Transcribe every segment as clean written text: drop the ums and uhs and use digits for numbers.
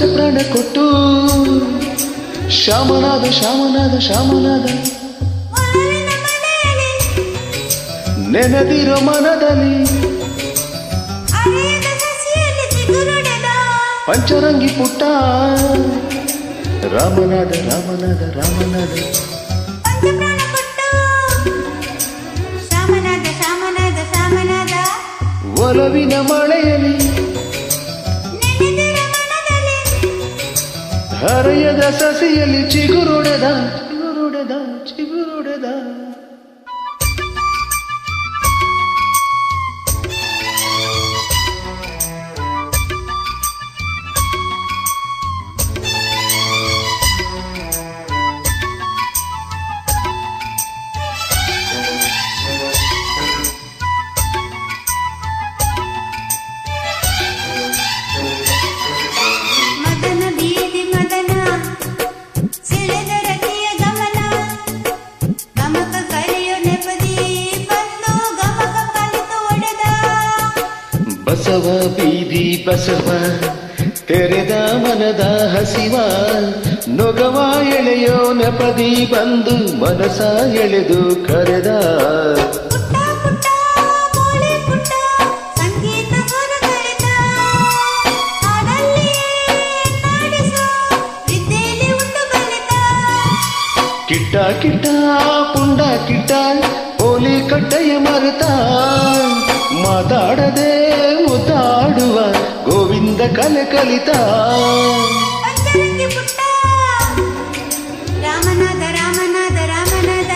ಪಂಚಪ್ರಾಣ ಕೊಟ್ಟು ಶ್ಯಾಮನಾದ ಶ್ಯಾಮನಾದ ಶ್ಯಾಮನಾದ ನೆನೆದಿರೋ ಮನದಲ್ಲಿ ಪಂಚರಂಗಿ ಪುಟ್ಟ ರಾಮನಾದ ರಾಮನಾದ ರಾಮನಾದ ಒಲವಿನ ಮಳೆಯಲ್ಲಿ ಹರೆಯದ ಸಸಿಯಲ್ಲಿ ಚಿಗುರೊಡೆದ ಚಿಗುರೊಡೆದ ಚಿಗುರೊಡೆದ ಬಸವ ಬೀದಿ ಬಸವ ತೆರೆದ ಮನದ ಹಸಿವ ನೊಗವ ಎಳೆಯೋ ನೆಪದಿ ಬಂದು ಮನಸ ಎಳೆದು ಕರೆದ ಕಿಟ್ಟ ಕಿಟ್ಟ ಪುಂಡ ಕಿಟ್ಟ ಹೋಲಿ ಕಟ್ಟೆಯ ಮರೆತ ಮಾತಾಡದೆ ಮುದ್ದಾಡುವ ಗೋವಿಂದ ಕಲೆ ಕಲಿತ ರಾಮನಾದ ರಾಮನಾದ ರಾಮನಾದ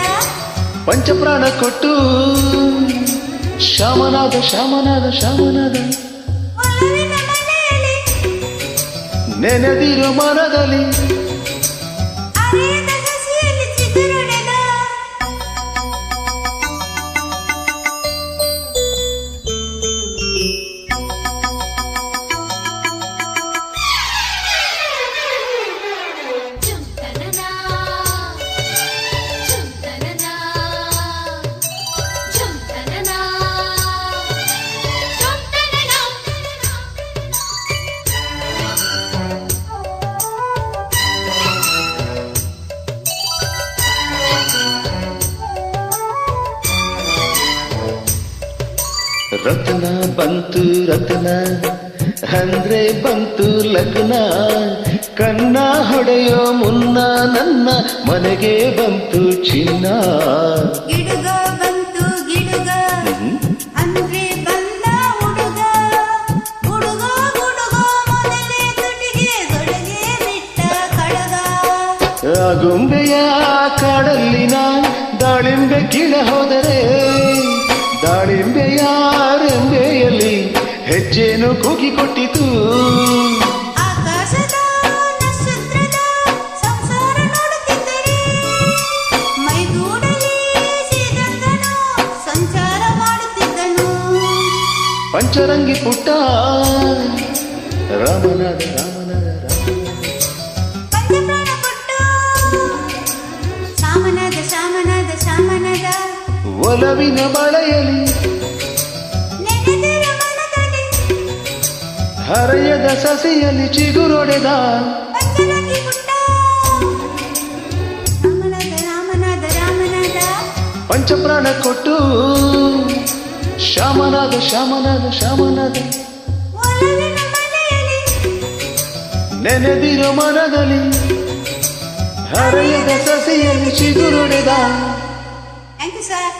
ಪಂಚಪ್ರಾಣ ಕೊಟ್ಟು ಶ್ಯಾಮನಾದ ಶ್ಯಾಮನಾದ ಶ್ಯಾಮನಾದ ನೆನೆದಿರೋ ಮನದಲ್ಲಿ ರತ್ನ ಬಂತು ರತ್ನ ಅಂದ್ರೆ ಬಂತು ಲಗ್ನ ಕನ್ನ ಹೊಡೆಯೋ ಮುನ್ನ ನನ್ನ ಮನೆಗೆ ಬಂತು ಚಿನ್ನ ಗಿಡುಗ ಬಂತು ಗಿಡುಗ ಅಂದ್ರೆ ಬಂದ ಹುಡುಗ ಹುಡುಗ ಹುಡುಗ ಮೊದಲೇ ತುಟಿಗೆ ತೊಡಗೆ ಬಿಟ್ಟ ಕಡಗ ಆಗುಂಬೆಯ ಕಾಡಲ್ಲಿನ ದಾಳಿಂಬೆ ಕೀಳ ಹೋದರೆ ದಾಳಿಂಬೆಯ ರೆಂಬೆಯಲ್ಲಿ ಹೆಜ್ಜೆನು ಕೂಗಿ ಕೊಟ್ಟಿತು ಆಕಾಶದ ನಕ್ಷತ್ರದ ಸಂಸಾರ ನೋಡುತ್ತಿದ್ದರೆ ಮೈಗೂಡಲಿ ಶ್ರೀಗಂಧನು ಸಂಚಾರ ಮಾಡುತ್ತಿದ್ದನು ಪಂಚರಂಗಿ ಪುಟ್ಟ ರಾಮನಾದ ರಾಮನಾದ ಪಂಚಪ್ರಾಣ ಕೊಟ್ಟು ಶಾಮನಾದ ಶಾಮನಾದ ಶಾಮನಾದ ಒಲವಿನ ಬಳೆಯಲಿ ನೆನೆದಿರ ಮನದಲ್ಲಿ ಹರೆಯದ ಸಸಿಯಲ್ಲಿ ಚಿಗುರೊಡೆದ ಪಂಚರಂಗಿ ಪುಟ್ಟ ರಾಮನಾದ ರಾಮನಾದ ರಾಮನಾದ ಪಂಚಪ್ರಾಣ ಕೊಟ್ಟು ಶ್ಯಾಮನಾದ ಶ್ಯಾಮನಾದ ಶ್ಯಾಮನಾದ ಒಲವಿನ ಮನೆಯಲ್ಲಿ ನೆನೆದಿರೋ ಮನದಲ್ಲಿ ಹರೆಯದ ಸಸಿಯಲ್ಲಿ ಚಿಗುರೊಡೆದ ಥ್ಯಾಂಕ್ ಯು ಸರ್.